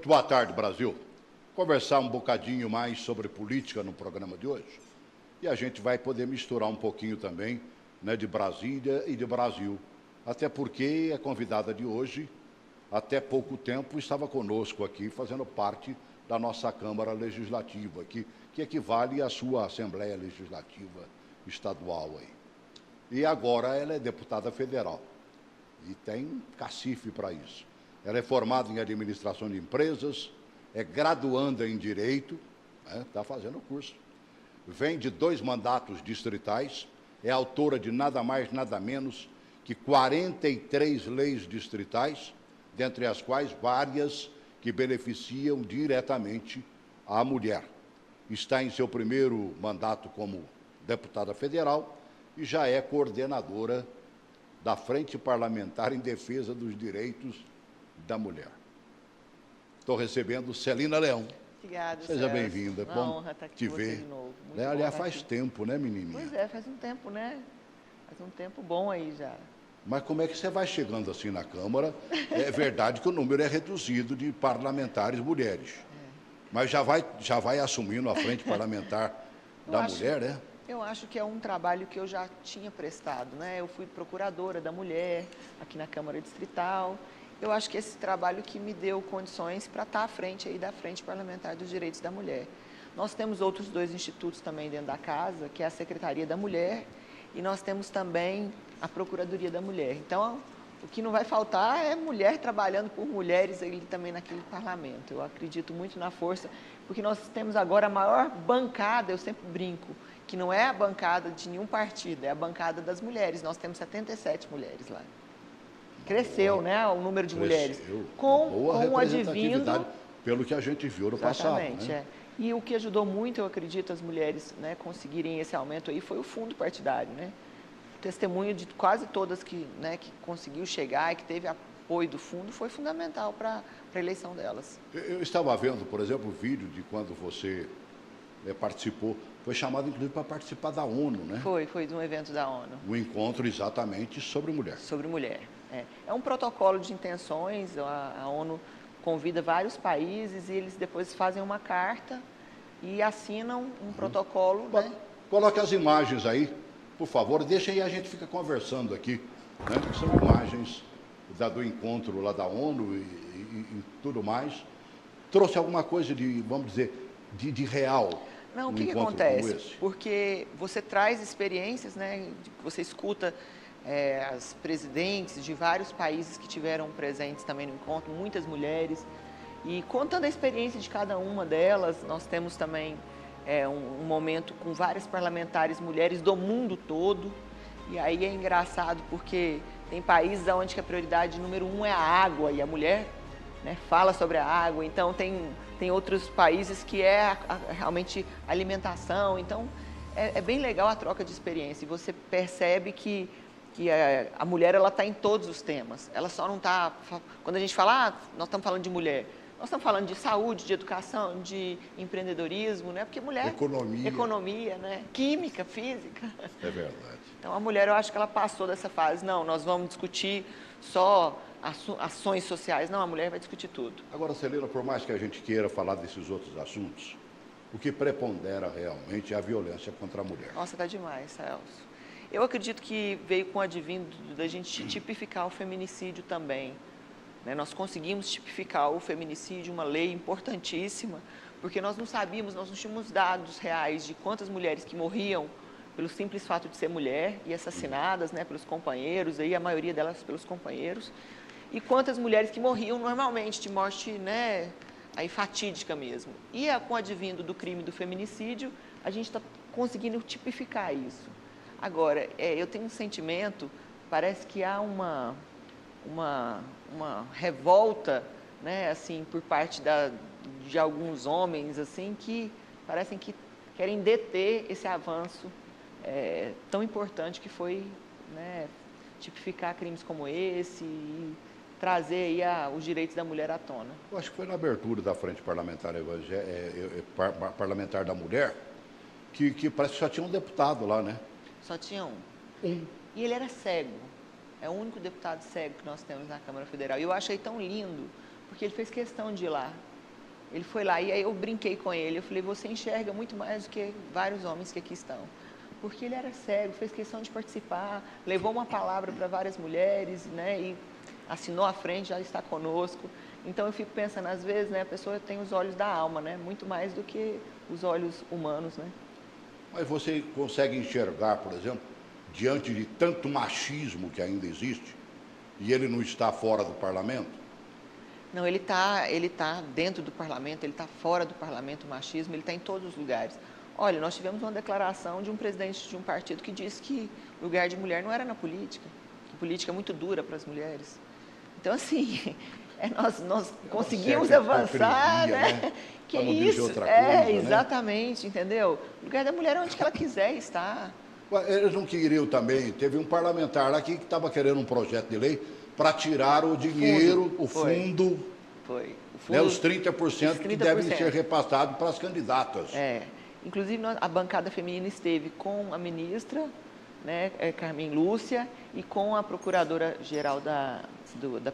Muito boa tarde, Brasil. Conversar um bocadinho mais sobre política no programa de hoje. E a gente vai poder misturar um pouquinho também, né, de Brasília e de Brasil. Até porque a convidada de hoje, até pouco tempo, estava conosco aqui, fazendo parte da nossa Câmara Legislativa, que equivale à sua Assembleia Legislativa Estadual aí. E agora ela é deputada federal e tem cacife para isso. Ela é formada em administração de empresas, é graduanda em Direito, está fazendo o curso, vem de 2 mandatos distritais, é autora de nada mais, nada menos que 43 leis distritais, dentre as quais várias que beneficiam diretamente a mulher. Está em seu primeiro mandato como deputada federal e já é coordenadora da Frente Parlamentar em Defesa dos Direitos da Mulher. Estou recebendo Celina Leão. Obrigada, seja bem-vinda. Uma bom honra estar aqui te com você ver. de novo. Aliás, faz tempo, né, menininha? Pois é, faz um tempo, né? Faz um tempo bom aí já. Mas como é que você vai chegando assim na Câmara? É verdade que o número é reduzido de parlamentares mulheres. Mas já vai assumindo a Frente Parlamentar da Mulher, né? Eu acho que é um trabalho que eu já tinha prestado, né? Eu fui procuradora da mulher aqui na Câmara Distrital. Eu acho que esse trabalho que me deu condições para estar à frente aí da Frente Parlamentar dos Direitos da Mulher. Nós temos outros 2 institutos também dentro da casa, que é a Secretaria da Mulher e nós temos também a Procuradoria da Mulher. Então, o que não vai faltar é mulher trabalhando por mulheres aí também naquele parlamento. Eu acredito muito na força, porque nós temos agora a maior bancada, eu sempre brinco, que não é a bancada de nenhum partido, é a bancada das mulheres. Nós temos 77 mulheres lá. Cresceu, né, o número de mulheres. Com o advindo, pelo que a gente viu no passado. Exatamente, né? E o que ajudou muito, eu acredito, as mulheres, né, conseguirem esse aumento aí foi o fundo partidário, né? O testemunho de quase todas que conseguiu chegar e que teve apoio do fundo foi fundamental para a eleição delas. Eu estava vendo, por exemplo, o vídeo de quando você participou, foi chamado inclusive para participar da ONU, né? Foi de um evento da ONU. Um encontro exatamente sobre mulher. Sobre mulher. É um protocolo de intenções, a ONU convida vários países e eles depois fazem uma carta e assinam um protocolo. Né? Coloque as imagens aí, por favor, deixa aí, a gente fica conversando aqui, né? São imagens do encontro lá da ONU e tudo mais. Trouxe alguma coisa de, vamos dizer, de real? Não, o que acontece? Porque você traz experiências, né? Você escuta as presidentes de vários países que tiveram presentes também no encontro, muitas mulheres, e contando a experiência de cada uma delas, nós temos também um momento com várias parlamentares mulheres do mundo todo, e aí é engraçado porque tem países onde a prioridade número 1 é a água, e a mulher, né, fala sobre a água, então tem outros países que realmente alimentação, então é bem legal a troca de experiência, e você percebe que a mulher está em todos os temas, ela só não está, quando a gente fala, nós estamos falando de mulher, nós estamos falando de saúde, de educação, de empreendedorismo, né? Porque mulher... Economia, né? Química, física. É verdade. Então, a mulher, eu acho que ela passou dessa fase, não, nós vamos discutir só ações sociais, não, a mulher vai discutir tudo. Agora, Celina, por mais que a gente queira falar desses outros assuntos, o que prepondera realmente é a violência contra a mulher. Nossa, tá demais, Celso. Eu acredito que veio com o advindo da gente tipificar o feminicídio também. Né? Nós conseguimos tipificar o feminicídio, uma lei importantíssima, porque nós não sabíamos, nós não tínhamos dados reais de quantas mulheres que morriam pelo simples fato de ser mulher e assassinadas, né, pelos companheiros, aí a maioria delas pelos companheiros, e quantas mulheres que morriam normalmente de morte, né, aí fatídica mesmo. E com o advindo do crime do feminicídio, a gente está conseguindo tipificar isso. Agora, eu tenho um sentimento, parece que há uma revolta, né, assim, por parte de alguns homens, assim, que parecem que querem deter esse avanço tão importante que foi, né, tipificar crimes como esse e trazer aí os direitos da mulher à tona. Eu acho que foi na abertura da Frente Parlamentar, Parlamentar da Mulher, que parece que só tinha um deputado lá, né? Só tinha um. E ele era cego. É o único deputado cego que nós temos na Câmara Federal. E eu achei tão lindo, porque ele fez questão de ir lá. Ele foi lá e aí eu brinquei com ele. Eu falei, você enxerga muito mais do que vários homens que aqui estão. Porque ele era cego, fez questão de participar, levou uma palavra para várias mulheres, né? E assinou à frente, já está conosco. Então eu fico pensando, às vezes, né, a pessoa tem os olhos da alma, né? Muito mais do que os olhos humanos, né? Mas você consegue enxergar, por exemplo, diante de tanto machismo que ainda existe, e ele não está fora do parlamento? Não, ele tá dentro do parlamento, ele está fora do parlamento, o machismo, ele está em todos os lugares. Olha, nós tivemos uma declaração de um presidente de um partido que disse que o lugar de mulher não era na política, que política é muito dura para as mulheres. Então, assim, nós conseguimos avançar, né? Que é isso, outra coisa, exatamente, né? Entendeu? O lugar da mulher é onde que ela quiser estar. Eles não queriam também, teve um parlamentar aqui que estava querendo um projeto de lei para tirar o dinheiro, o fundo, né, os 30% que devem ser repassados para as candidatas. Inclusive a bancada feminina esteve com a ministra, né, Carmen Lúcia, e com a procuradora-geral da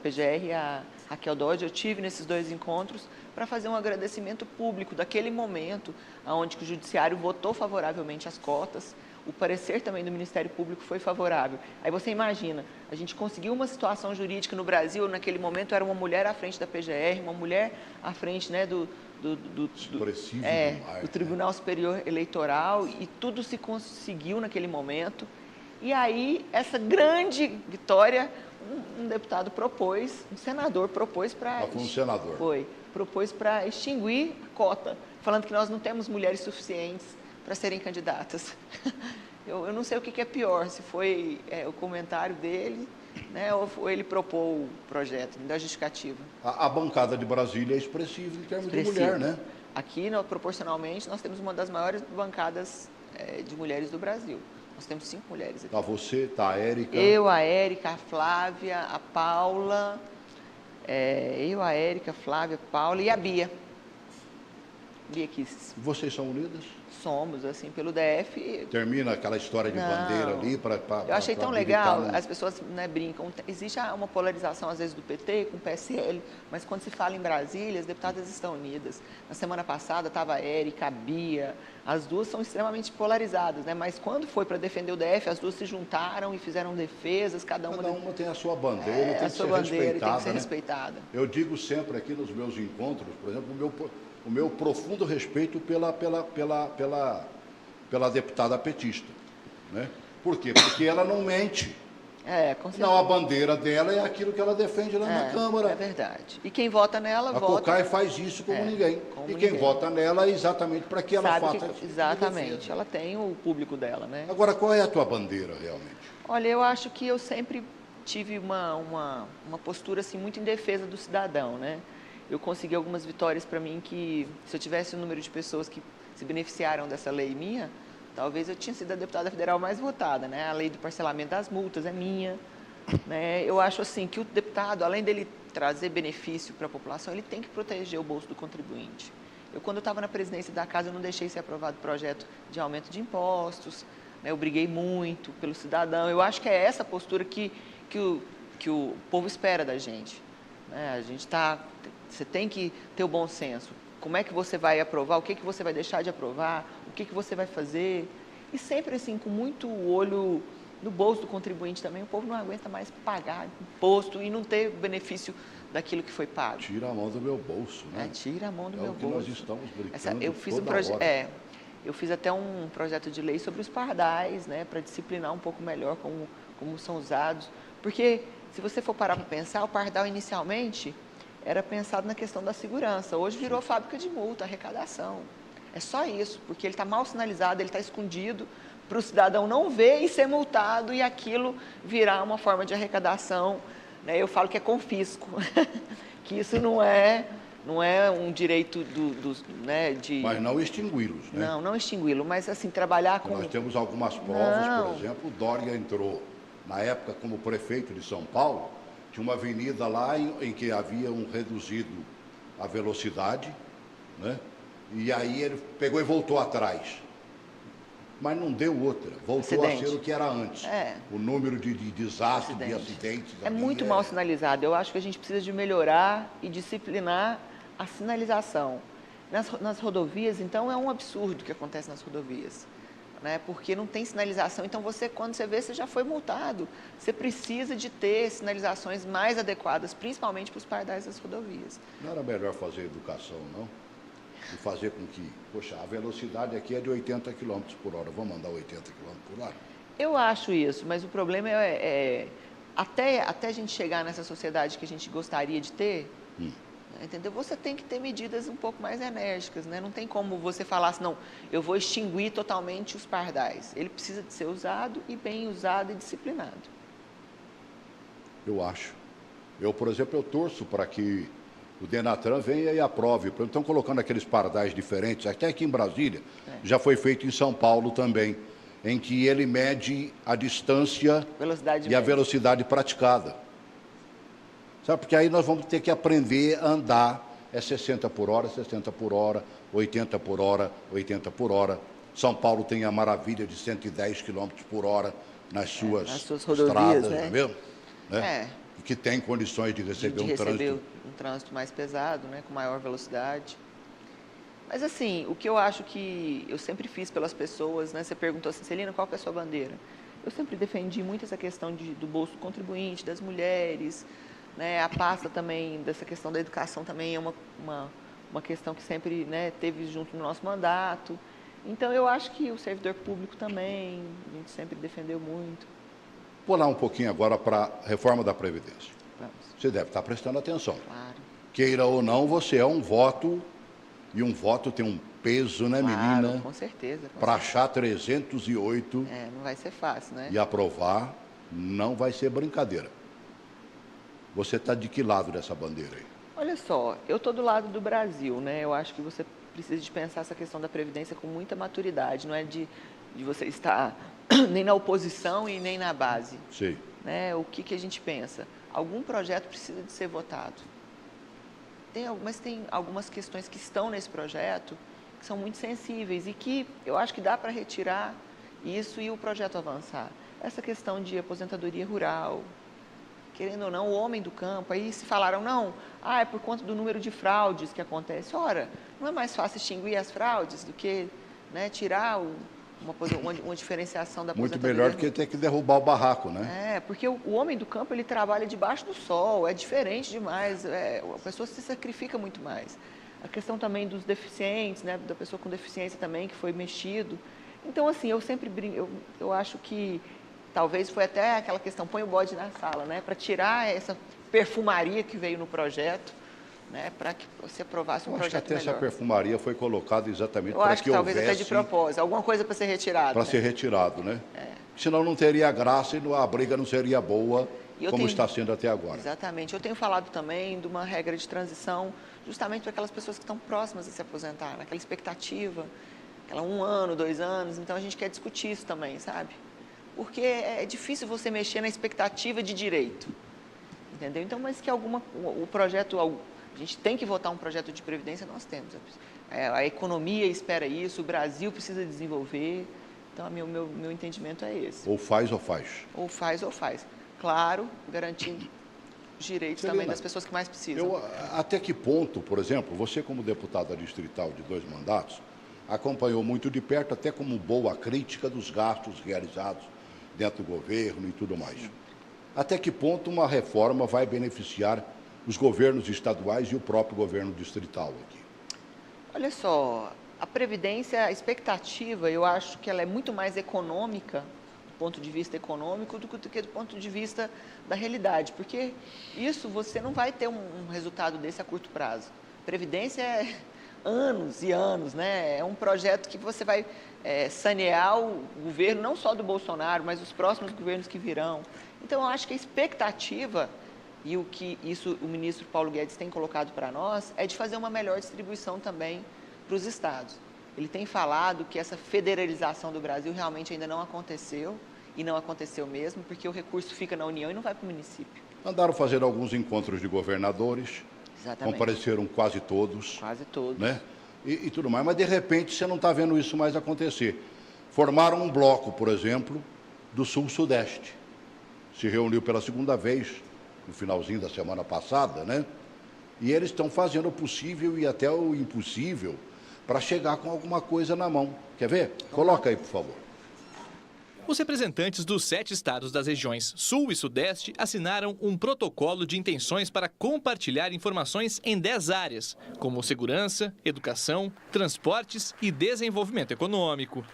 PGR, a Raquel Dodge. Eu tive nesses 2 encontros para fazer um agradecimento público daquele momento, onde o Judiciário votou favoravelmente as cotas. O parecer também do Ministério Público foi favorável. Aí você imagina, a gente conseguiu uma situação jurídica no Brasil, naquele momento era uma mulher à frente da PGR, uma mulher à frente, né, do Tribunal Superior Eleitoral, e tudo se conseguiu naquele momento. E aí, essa grande vitória, um deputado propôs, um senador propôs para... Foi um senador. Propôs para extinguir a cota, falando que nós não temos mulheres suficientes para serem candidatas. Eu não sei o que é pior, se foi o comentário dele, né, ou ele propôs o projeto, da justificativa. A bancada de Brasília é expressiva em termos de mulher, né? Aqui, proporcionalmente, nós temos uma das maiores bancadas de mulheres do Brasil. Nós temos 5 mulheres aqui. Tá você, tá a Érica. Eu, a Érica, a Flávia, a Paula, a Érica, a Flávia, a Paula e a Bia. Bia Kisses. Vocês são unidas? Somos, assim, pelo DF. Termina aquela história de bandeira ali para... Eu achei tão legal, as pessoas, né, brincam. Existe uma polarização, às vezes, do PT com o PSL, mas quando se fala em Brasília, as deputadas estão unidas. Na semana passada estava a Érica, a Bia, as duas são extremamente polarizadas, né? Mas quando foi para defender o DF, as duas se juntaram e fizeram defesas, cada uma tem a sua bandeira, tem que ser respeitada. Eu digo sempre aqui nos meus encontros, por exemplo, o meu profundo respeito pela deputada petista, né? Por quê? Porque ela não mente. Com certeza. Não, a bandeira dela é aquilo que ela defende lá na Câmara. É verdade. E quem vota nela, vota... A COCAI faz isso como ninguém. Quem vota nela é exatamente para que ela faça isso. Exatamente. Ela tem o público dela, né? Agora, qual é a tua bandeira, realmente? Olha, eu acho que eu sempre tive uma postura, assim, muito em defesa do cidadão, né? Eu consegui algumas vitórias para mim que, se eu tivesse o número de pessoas que se beneficiaram dessa lei minha, talvez eu tinha sido a deputada federal mais votada, né? A lei do parcelamento das multas é minha, né? Eu acho, assim, que o deputado, além dele trazer benefício para a população, ele tem que proteger o bolso do contribuinte. Quando eu estava na presidência da casa, eu não deixei ser aprovado o projeto de aumento de impostos, né? Eu briguei muito pelo cidadão. Eu acho que é essa postura que o povo espera da gente, né? A gente você tem que ter o bom senso. Como é que você vai aprovar? O que você vai deixar de aprovar? O que você vai fazer? E sempre, assim, com muito olho no bolso do contribuinte também. O povo não aguenta mais pagar imposto e não ter benefício daquilo que foi pago. Tira a mão do meu bolso, né? Tira a mão do meu bolso. É o que nós estamos brincando eu fiz toda hora. Eu fiz até um projeto de lei sobre os pardais, né? Para disciplinar um pouco melhor como são usados. Porque, se você for parar para pensar, o pardal inicialmente era pensado na questão da segurança. Hoje virou fábrica de multa, arrecadação. É só isso, porque ele está mal sinalizado, ele está escondido, para o cidadão não ver e ser multado e aquilo virar uma forma de arrecadação, né? Eu falo que é confisco, que isso não é um direito né, de... Mas não extingui-los, né? Não extingui-lo, mas assim, trabalhar com... Nós temos algumas provas, por exemplo, o Dória entrou, na época, como prefeito de São Paulo, tinha uma avenida lá em que havia reduzido a velocidade, né? E aí ele pegou e voltou atrás. Mas não deu outra, voltou a ser o que era antes. O número de desastres, de acidentes... É muito mal sinalizado. Eu acho que a gente precisa de melhorar e disciplinar a sinalização. Nas rodovias, então, é um absurdo o que acontece nas rodovias, né? Porque não tem sinalização. Então, quando você vê, você já foi multado. Você precisa de ter sinalizações mais adequadas, principalmente para os pardais das rodovias. Não era melhor fazer educação, não? E fazer com que, poxa, a velocidade aqui é de 80 km por hora, vamos andar 80 km por hora? Eu acho isso, mas o problema até a gente chegar nessa sociedade que a gente gostaria de ter, entendeu? Você tem que ter medidas um pouco mais enérgicas, né? Não tem como você falar assim, não, eu vou extinguir totalmente os pardais. Ele precisa de ser usado e bem usado e disciplinado. Eu acho. Eu, por exemplo, eu torço para que o Denatran venha e aprove. Estão colocando aqueles pardais diferentes, até aqui em Brasília, já foi feito em São Paulo também, em que ele mede a distância e a velocidade praticada. Sabe, porque aí nós vamos ter que aprender a andar, 60 por hora, 60 por hora, 80 por hora, 80 por hora. São Paulo tem a maravilha de 110 km por hora nas suas rodovias, estradas, né? Não é mesmo? Né? E que tem condições de receber um trânsito mais pesado, né? Com maior velocidade. Mas assim, o que eu acho que eu sempre fiz pelas pessoas, né? Você perguntou assim, Celina, qual que é a sua bandeira? Eu sempre defendi muito essa questão do bolso do contribuinte, das mulheres, né? A pasta também, dessa questão da educação também é uma questão que sempre, né, teve junto no nosso mandato. Então, eu acho que o servidor público também, a gente sempre defendeu muito. Vou lá um pouquinho agora para a reforma da Previdência. Vamos. Você deve estar prestando atenção. Claro. Queira ou não, você é um voto, e um voto tem um peso, né, claro, menina? Com certeza. Para achar 308 não vai ser fácil, né? E aprovar, não vai ser brincadeira. Você está de que lado dessa bandeira aí? Olha só, eu estou do lado do Brasil, né? Eu acho que você precisa de pensar essa questão da Previdência com muita maturidade, não é de você estar nem na oposição e nem na base. Sim. Né? O que a gente pensa? Algum projeto precisa de ser votado. Mas tem algumas questões que estão nesse projeto que são muito sensíveis e que eu acho que dá para retirar isso e o projeto avançar. Essa questão de aposentadoria rural, querendo ou não, o homem do campo, aí se falaram, não, é por conta do número de fraudes que acontece. Ora, não é mais fácil extinguir as fraudes do que, né, tirar uma diferenciação da aposentadoria? Muito melhor do que ter que derrubar o barraco, né? Porque o homem do campo, ele trabalha debaixo do sol, é diferente demais, a pessoa se sacrifica muito mais. A questão também dos deficientes, né, da pessoa com deficiência também, que foi mexido. Então, assim, eu sempre brinco, eu acho que talvez foi até aquela questão, põe o bode na sala, né? Para tirar essa perfumaria que veio no projeto, né? Para que você aprovasse um projeto melhor. Acho que até essa perfumaria foi colocada exatamente para que houvesse... Eu acho que talvez até de propósito, alguma coisa para ser retirado. Para ser retirado, né? Senão não teria graça e a briga não seria boa, como está sendo até agora. Exatamente. Eu tenho falado também de uma regra de transição, justamente para aquelas pessoas que estão próximas a se aposentar, naquela expectativa, aquela 1 ano, 2 anos. Então, a gente quer discutir isso também, sabe? Porque é difícil você mexer na expectativa de direito, entendeu? Então, mas que o projeto, a gente tem que votar um projeto de previdência, nós temos. A economia espera isso, o Brasil precisa desenvolver, então, meu entendimento é esse. Ou faz ou faz. Ou faz ou faz. Claro, garantindo os direitos também das pessoas que mais precisam. Até que ponto, por exemplo, você como deputada distrital de 2 mandatos, acompanhou muito de perto, até como boa crítica dos gastos realizados dentro do governo e tudo mais. Sim. Até que ponto uma reforma vai beneficiar os governos estaduais e o próprio governo distrital aqui? Olha só, a Previdência, a expectativa, eu acho que ela é muito mais econômica, do ponto de vista econômico, do que do ponto de vista da realidade, porque isso você não vai ter um resultado desse a curto prazo. Previdência é anos e anos, né? É um projeto que você vai sanear o governo, não só do Bolsonaro, mas os próximos governos que virão. Então, eu acho que a expectativa, e o que o ministro Paulo Guedes tem colocado para nós, é de fazer uma melhor distribuição também para os estados. Ele tem falado que essa federalização do Brasil realmente ainda não aconteceu, e não aconteceu mesmo, porque o recurso fica na União e não vai para o município. Andaram fazendo alguns encontros de governadores. Exatamente. Compareceram quase todos. Quase todos. Né? E tudo mais, mas de repente você não está vendo isso mais acontecer. Formaram um bloco, por exemplo, do Sul-Sudeste. Se reuniu pela 2ª vez, no finalzinho da semana passada, né? E eles estão fazendo o possível e até o impossível para chegar com alguma coisa na mão. Quer ver? Coloca aí, por favor. Os representantes dos 7 estados das regiões Sul e Sudeste assinaram um protocolo de intenções para compartilhar informações em 10 áreas, como segurança, educação, transportes e desenvolvimento econômico.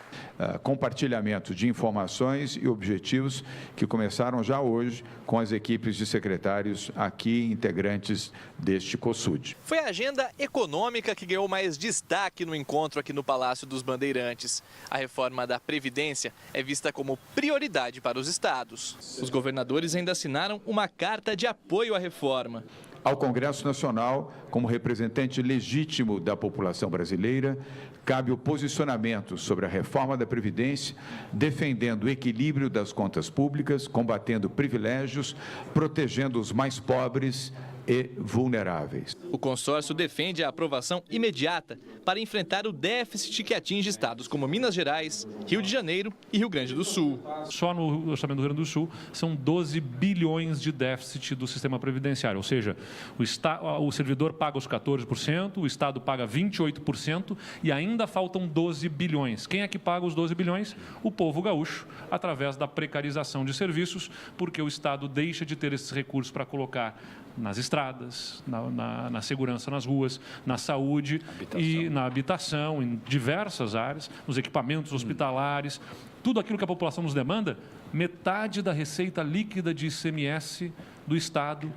Compartilhamento de informações e objetivos que começaram já hoje com as equipes de secretários aqui, integrantes deste COSUD. Foi a agenda econômica que ganhou mais destaque no encontro aqui no Palácio dos Bandeirantes. A reforma da Previdência é vista como prioridade para os estados. Os governadores ainda assinaram uma carta de apoio à reforma. Ao Congresso Nacional, como representante legítimo da população brasileira, cabe o posicionamento sobre a reforma da Previdência, defendendo o equilíbrio das contas públicas, combatendo privilégios, protegendo os mais pobres e vulneráveis. O consórcio defende a aprovação imediata para enfrentar o déficit que atinge estados como Minas Gerais, Rio de Janeiro e Rio Grande do Sul. Só no orçamento do Rio Grande do Sul são 12 bilhões de déficit do sistema previdenciário, ou seja, o servidor paga os 14%, o Estado paga 28% e ainda faltam 12 bilhões. Quem é que paga os 12 bilhões? O povo gaúcho, através da precarização de serviços, porque o Estado deixa de ter esses recursos para colocar nas estradas, na segurança nas ruas, na saúde e na habitação, em diversas áreas, nos equipamentos hospitalares, tudo aquilo que a população nos demanda, metade da receita líquida de ICMS do Estado,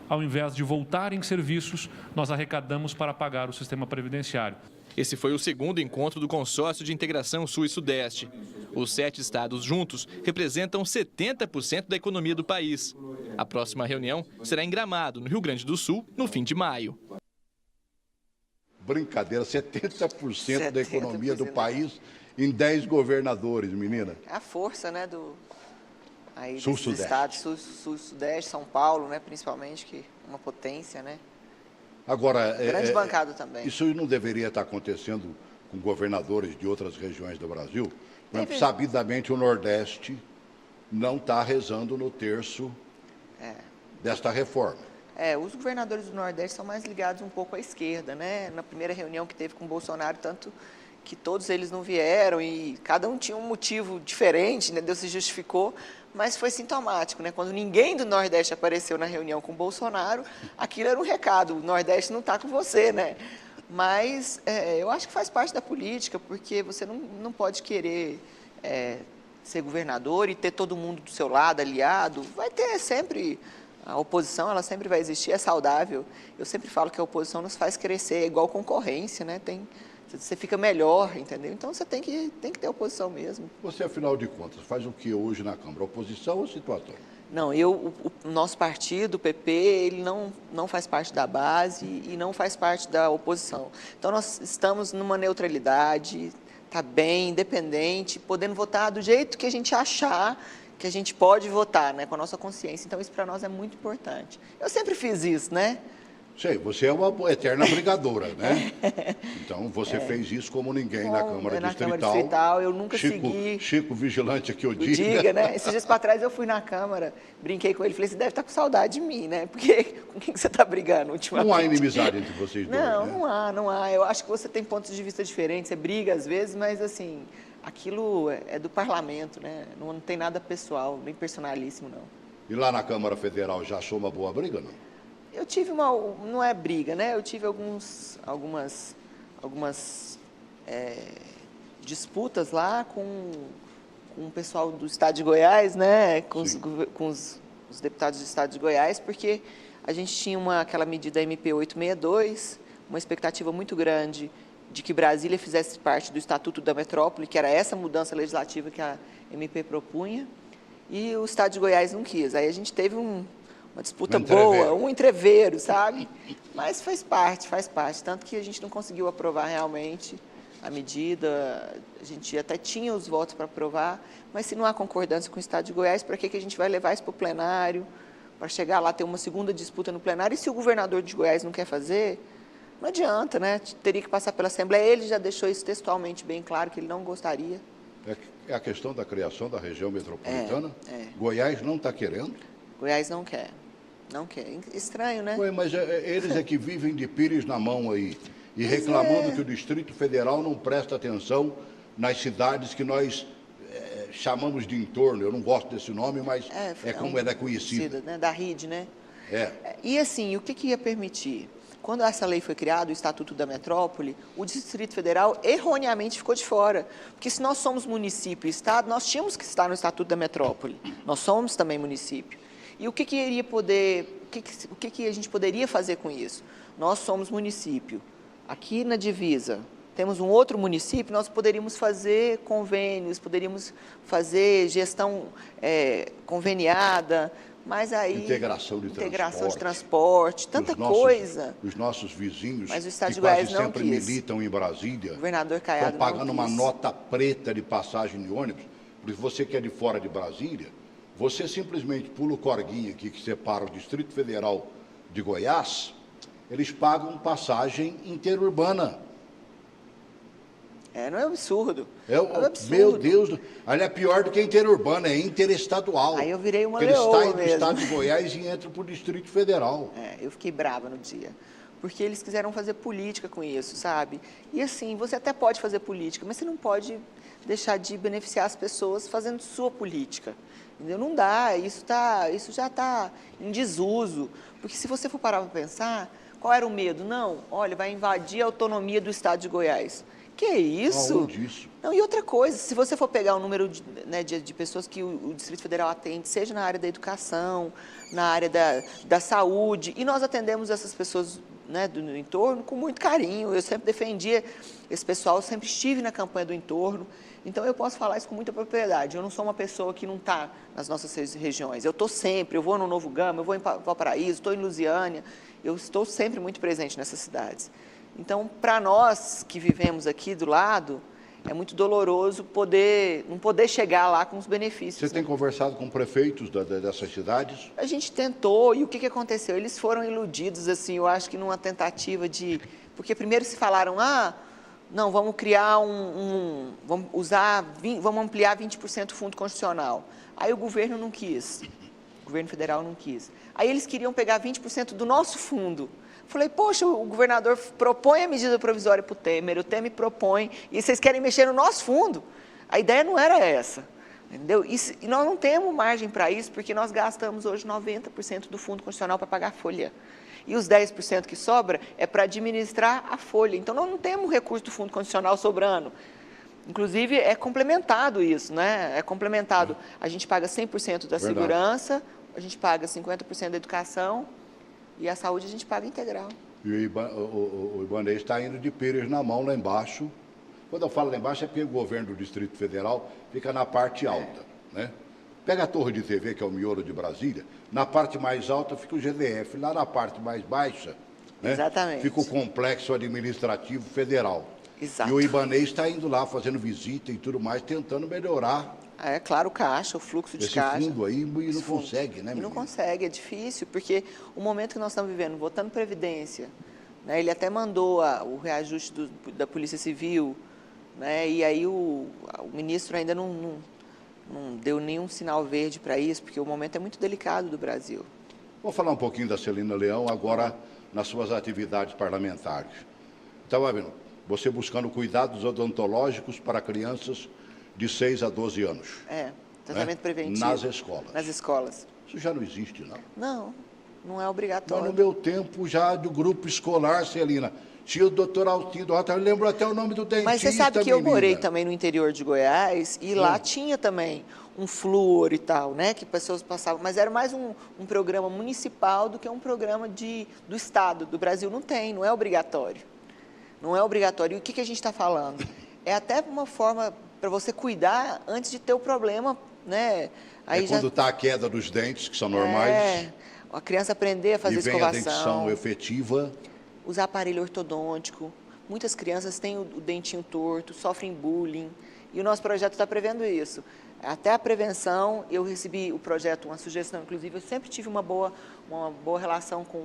ao invés de voltar em serviços, nós arrecadamos para pagar o sistema previdenciário. Esse foi o segundo encontro do Consórcio de Integração Sul e Sudeste. Os 7 estados juntos representam 70% da economia do país. A próxima reunião será em Gramado, no Rio Grande do Sul, no fim de maio. Brincadeira, 70% da economia do país em 10 governadores, menina. É a força, né, Sul-Sudeste. Estados, Sul-Sudeste, São Paulo, né, principalmente, que é uma potência, né? Agora, grande bancada também. Isso não deveria estar acontecendo com governadores de outras regiões do Brasil? Sabidamente, o Nordeste não está rezando no terço desta reforma. Os governadores do Nordeste são mais ligados um pouco à esquerda, né? Na primeira reunião que teve com o Bolsonaro, tanto que todos eles não vieram e cada um tinha um motivo diferente, né? Deus se justificou, mas foi sintomático, né? Quando ninguém do Nordeste apareceu na reunião com o Bolsonaro, aquilo era um recado, o Nordeste não está com você, né? Mas eu acho que faz parte da política, porque você não pode querer ser governador e ter todo mundo do seu lado, aliado. Vai ter sempre, a oposição, ela sempre vai existir, é saudável. Eu sempre falo que a oposição nos faz crescer, é igual concorrência, né? Você fica melhor, entendeu? Então você tem que ter oposição mesmo. Você, afinal de contas, faz o que hoje na Câmara? Oposição ou situatória? Não, o nosso partido, o PP, ele não faz parte da base e não faz parte da oposição. Então nós estamos numa neutralidade, está bem, independente, podendo votar do jeito que a gente achar que a gente pode votar, né, com a nossa consciência. Então isso para nós é muito importante. Eu sempre fiz isso, né? Sei, você é uma eterna brigadora, né? Então, você fez isso como ninguém na Câmara Distrital. Na Câmara Distrital, eu nunca segui... Chico Vigilante aqui, eu digo. né? Esses dias para trás eu fui na Câmara, brinquei com ele, falei, você deve estar com saudade de mim, né? Porque com quem você está brigando ultimamente? Não há inimizade entre vocês dois, Não, né? não há. Eu acho que você tem pontos de vista diferentes, você briga às vezes, mas assim, aquilo é do parlamento, né? Não tem nada pessoal, nem personalíssimo, não. E lá na Câmara Federal já achou uma boa briga, não? Eu tive não é briga, né? Eu tive algumas disputas lá com o pessoal do Estado de Goiás, né? Com os deputados do Estado de Goiás, porque a gente tinha aquela medida MP 862, uma expectativa muito grande de que Brasília fizesse parte do Estatuto da Metrópole, que era essa mudança legislativa que a MP propunha, e o Estado de Goiás não quis. Aí a gente teve uma disputa boa, um entreveiro, sabe? Mas faz parte. Tanto que a gente não conseguiu aprovar realmente a medida, a gente até tinha os votos para aprovar, mas se não há concordância com o Estado de Goiás, para que a gente vai levar isso para o plenário, para chegar lá, ter uma segunda disputa no plenário? E se o governador de Goiás não quer fazer, não adianta, né? Teria que passar pela Assembleia. Ele já deixou isso textualmente bem claro, que ele não gostaria. É a questão da criação da região metropolitana? Goiás não está querendo? Goiás não quer. Não quer. Estranho, né? Ué, mas eles é que vivem de pires na mão aí e reclamando que o Distrito Federal não presta atenção nas cidades que nós chamamos de entorno. Eu não gosto desse nome, mas é como ela é conhecida. Né? Da RID, né? É. E assim, o que ia permitir? Quando essa lei foi criada, o Estatuto da Metrópole, o Distrito Federal erroneamente ficou de fora. Porque se nós somos município e Estado, nós tínhamos que estar no Estatuto da Metrópole. Nós somos também município. E o que a gente poderia fazer com isso? Nós somos município. Aqui na divisa, temos um outro município, nós poderíamos fazer convênios, poderíamos fazer gestão conveniada, mas aí... Integração de transporte, tanta coisa. Os nossos vizinhos, mas o Estado que de Goiás quase não sempre quis. militam em Brasília, O governador Caiado estão pagando não uma quis. nota preta de passagem de ônibus. Porque você que é de fora de Brasília, você simplesmente pula o corguinho aqui que separa o Distrito Federal de Goiás, eles pagam passagem interurbana. Não é um absurdo. É um absurdo. Meu Deus, ali é pior do que interurbana, é interestadual. Aí eu virei uma leoa mesmo. Eles saem do Estado de Goiás e entram para o Distrito Federal. Eu fiquei brava no dia. Porque eles quiseram fazer política com isso, sabe? E assim, você até pode fazer política, mas você não pode deixar de beneficiar as pessoas fazendo sua política. Entendeu? Não dá, isso já está em desuso. Porque se você for parar para pensar, qual era o medo? Não, olha, vai invadir a autonomia do Estado de Goiás. Que isso? Não, e outra coisa, se você for pegar o número de pessoas que o Distrito Federal atende, seja na área da educação, na área da saúde, e nós atendemos essas pessoas do entorno com muito carinho. Eu sempre defendia esse pessoal, eu sempre estive na campanha do entorno, então eu posso falar isso com muita propriedade. Eu não sou uma pessoa que não está nas nossas regiões, eu estou sempre, eu vou no Novo Gama, eu vou em Valparaíso, estou em Lusiânia, eu estou sempre muito presente nessas cidades. Então, para nós que vivemos aqui do lado, é muito doloroso não poder chegar lá com os benefícios. Você tem conversado com prefeitos dessas cidades? A gente tentou, e o que aconteceu? Eles foram iludidos, assim, eu acho que numa tentativa de... Porque primeiro se falaram, não, vamos criar vamos ampliar 20% o fundo constitucional. Aí o governo não quis, o governo federal não quis. Aí eles queriam pegar 20% do nosso fundo. Falei, poxa, o governador propõe a medida provisória para o Temer, o Temer propõe, e vocês querem mexer no nosso fundo? A ideia não era essa, entendeu? E nós não temos margem para isso, porque nós gastamos hoje 90% do fundo constitucional para pagar a folha. E os 10% que sobra é para administrar a folha. Então, nós não temos recurso do fundo constitucional sobrando. Inclusive, é complementado isso, né? É complementado. A gente paga 100% da segurança, a gente paga 50% da educação, e a saúde a gente paga integral. E o Ibanez está indo de pires na mão lá embaixo. Quando eu falo lá embaixo é porque o governo do Distrito Federal fica na parte alta, né? Pega a torre de TV, que é o miolo de Brasília, na parte mais alta fica o GDF, lá na parte mais baixa, né, exatamente, fica o Complexo Administrativo Federal. Exato. E o Ibanez está indo lá, fazendo visita e tudo mais, tentando melhorar. Claro, o caixa, o fluxo de caixa. Esse fundo aí, e não consegue, né, menino? Não consegue, é difícil, porque o momento que nós estamos vivendo, votando Previdência, né, ele até mandou o reajuste da Polícia Civil, né, e aí o ministro ainda não deu nenhum sinal verde para isso, porque o momento é muito delicado do Brasil. Vou falar um pouquinho da Celina Leão agora nas suas atividades parlamentares. Estava vendo, você buscando cuidados odontológicos para crianças de 6 a 12 anos. Tratamento preventivo. Nas escolas. Nas escolas. Isso já não existe, não? Não é obrigatório. Mas no meu tempo já do grupo escolar, Celina, tinha o doutor Alcido Rota, eu lembro até o nome do dentista. Mas você sabe que eu morei também no interior de Goiás e lá tinha também um flúor e tal, né? Que pessoas passavam, mas era mais um programa municipal do que um programa do Estado, do Brasil. Não é obrigatório. Não é obrigatório. E o que a gente está falando? É até uma forma para você cuidar antes de ter o problema, né? Aí quando está a queda dos dentes, que são normais. A criança aprender a fazer escovação. E vem a dentição efetiva. Usar aparelho ortodôntico. Muitas crianças têm o dentinho torto, sofrem bullying. E o nosso projeto está prevendo isso. Até a prevenção, eu recebi o projeto, uma sugestão, inclusive, eu sempre tive uma boa relação com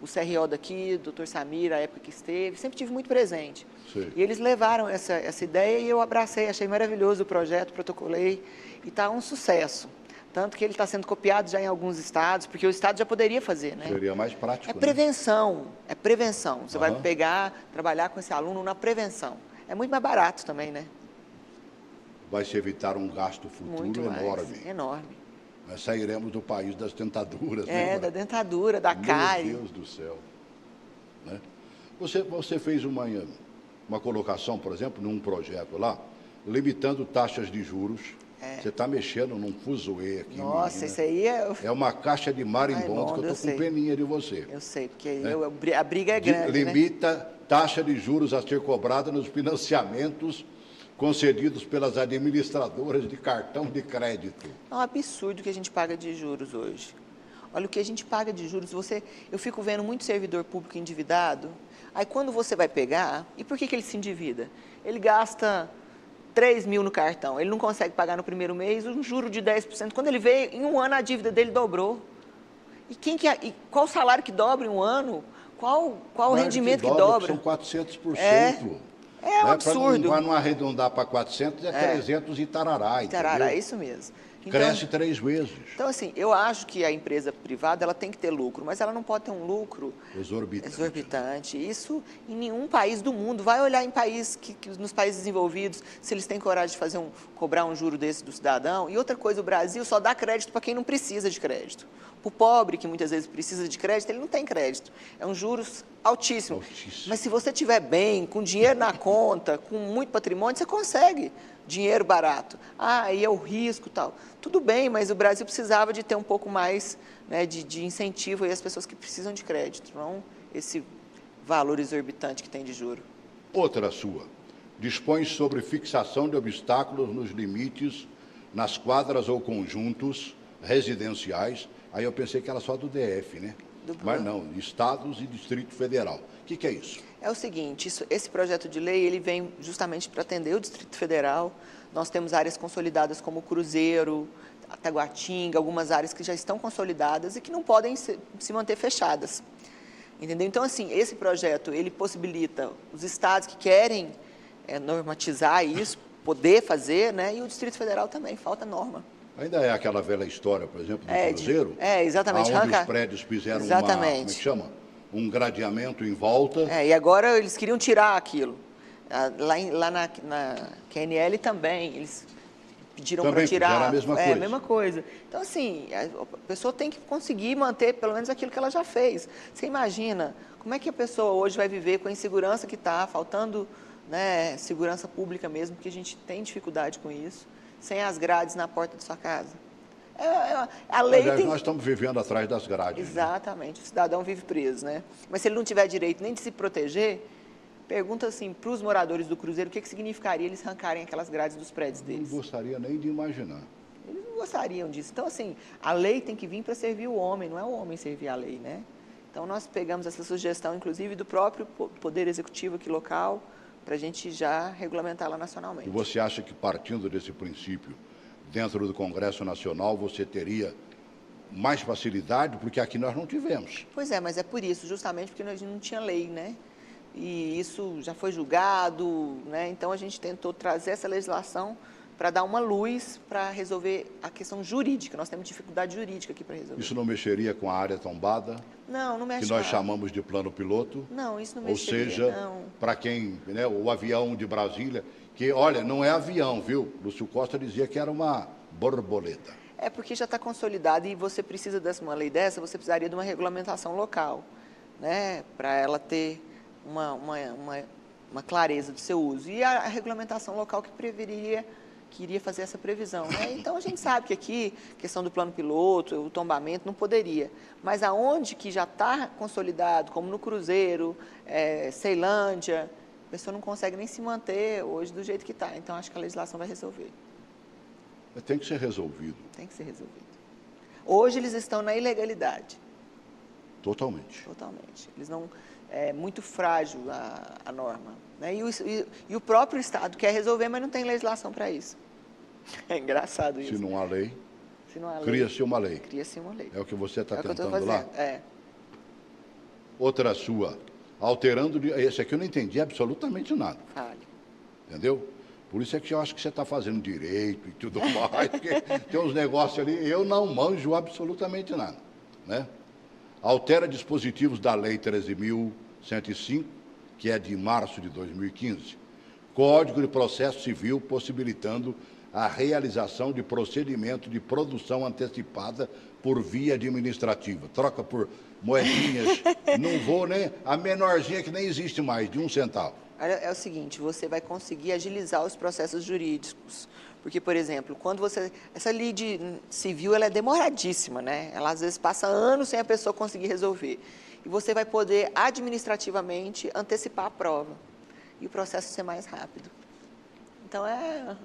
o CRO daqui, o Dr. Samir, a época que esteve, sempre tive muito presente. Sim. E eles levaram essa ideia e eu abracei, achei maravilhoso o projeto, protocolei, e está um sucesso. Tanto que ele está sendo copiado já em alguns estados, porque o estado já poderia fazer, né? Seria mais prático, É prevenção, é prevenção. Você vai trabalhar com esse aluno na prevenção. É muito mais barato também, né? Vai se evitar um gasto futuro enorme. Enorme. Nós sairemos do país das dentaduras. Da dentadura, da cárie. Meu Deus do céu. Né? Você fez uma colocação, por exemplo, num projeto lá, limitando taxas de juros. Você está mexendo num fuzuê aqui. Nossa, menina. isso aí é... É uma caixa de marimbondo que eu estou com peninha de você. Eu sei, porque a briga é grande, Limita taxa de juros a ser cobrada nos financiamentos concedidos pelas administradoras de cartão de crédito. É um absurdo o que a gente paga de juros hoje. Olha, o que a gente paga de juros, eu fico vendo muito servidor público endividado, aí quando você vai pegar, e por que ele se endivida? Ele gasta 3 mil no cartão, ele não consegue pagar no primeiro mês, um juro de 10%, quando ele veio, em um ano a dívida dele dobrou. E qual o salário que dobra em um ano? Qual o rendimento que dobra? São 400%. É um absurdo. Para não arredondar para 400, 300 e tarará. Tarará, isso mesmo. Então, cresce 3 vezes. Então, assim, eu acho que a empresa privada ela tem que ter lucro, mas ela não pode ter um lucro exorbitante. Isso em nenhum país do mundo. Vai olhar em nos países desenvolvidos, se eles têm coragem de cobrar um juro desse do cidadão. E outra coisa, o Brasil só dá crédito para quem não precisa de crédito. Para o pobre, que muitas vezes precisa de crédito, ele não tem crédito. É um juros altíssimo. Mas se você estiver bem, com dinheiro na conta, com muito patrimônio, você consegue dinheiro barato. Aí é o risco e tal. Tudo bem, mas o Brasil precisava de ter um pouco mais, né, de incentivo às pessoas que precisam de crédito, não esse valor exorbitante que tem de juro. Outra sua. Dispõe sobre fixação de obstáculos nos limites, nas quadras ou conjuntos residenciais. Aí eu pensei que era só do DF, né? Mas não, estados e Distrito Federal. O que é isso? É o seguinte, esse projeto de lei ele vem justamente para atender o Distrito Federal. Nós temos áreas consolidadas como Cruzeiro, Taguatinga, algumas áreas que já estão consolidadas e que não podem se manter fechadas. Entendeu? Então, assim, esse projeto ele possibilita os estados que querem normatizar isso, poder fazer, né? E o Distrito Federal também, falta norma. Ainda é aquela velha história, por exemplo, do Cruzeiro? Exatamente. Onde os prédios fizeram como é que chama? Um gradeamento em volta. E agora eles queriam tirar aquilo. Lá na QNL também, eles pediram para tirar. A mesma coisa. A mesma coisa. Então, assim, a pessoa tem que conseguir manter pelo menos aquilo que ela já fez. Você imagina como é que a pessoa hoje vai viver com a insegurança que está, faltando, né, segurança pública mesmo, porque a gente tem dificuldade com isso, sem as grades na porta de sua casa. A lei nós estamos vivendo atrás das grades. Exatamente, o cidadão vive preso, né? Mas se ele não tiver direito nem de se proteger, pergunta assim para os moradores do Cruzeiro o que significaria eles arrancarem aquelas grades dos prédios deles. Não gostaria nem de imaginar. Eles não gostariam disso. Então, assim, a lei tem que vir para servir o homem, não é o homem servir a lei, né? Então, nós pegamos essa sugestão, inclusive, do próprio Poder Executivo aqui local, para a gente já regulamentar lá nacionalmente. E você acha que, partindo desse princípio, dentro do Congresso Nacional, você teria mais facilidade? Porque aqui nós não tivemos. Pois é, mas é por isso, justamente porque nós não tinha lei, né? E isso já foi julgado, né? Então a gente tentou trazer essa legislação para dar uma luz para resolver a questão jurídica. Nós temos dificuldade jurídica aqui para resolver. Isso não mexeria com a área tombada? Não, não mexe. Que nós chamamos de plano piloto? Não, isso não mexeria. Ou seja, para quem, né, o avião de Brasília, que, olha, não é avião, viu? Lúcio Costa dizia que era uma borboleta. É porque já está consolidado e você precisa de uma lei dessa, você precisaria de uma regulamentação local, né? Para ela ter uma clareza do seu uso. E a regulamentação local que iria fazer essa previsão, né? Então, a gente sabe que aqui, questão do plano piloto, o tombamento, não poderia. Mas aonde que já está consolidado, como no Cruzeiro, Ceilândia, a pessoa não consegue nem se manter hoje do jeito que está. Então, acho que a legislação vai resolver. Tem que ser resolvido. Tem que ser resolvido. Hoje, eles estão na ilegalidade. Totalmente. Totalmente. Eles não... É muito frágil a norma, né? E o próprio Estado quer resolver, mas não tem legislação para isso. É engraçado isso. Se não há lei, cria-se uma lei. Cria-se uma lei. É o que você está tentando lá? Outra sua, alterando... Esse aqui eu não entendi absolutamente nada. Fale. Entendeu? Por isso é que eu acho que você está fazendo direito e tudo mais, porque tem uns negócios ali, eu não manjo absolutamente nada, né? Altera dispositivos da Lei 13.105, que é de março de 2015, Código de Processo Civil, possibilitando a realização de procedimento de produção antecipada por via administrativa. Troca por moedinhas, não vou nem... A menorzinha que nem existe mais, de 1 centavo. É o seguinte, você vai conseguir agilizar os processos jurídicos. Porque, por exemplo, quando você... Essa lei civil, ela é demoradíssima, né? Ela, às vezes, passa anos sem a pessoa conseguir resolver. E você vai poder, administrativamente, antecipar a prova. E o processo ser mais rápido. Então, é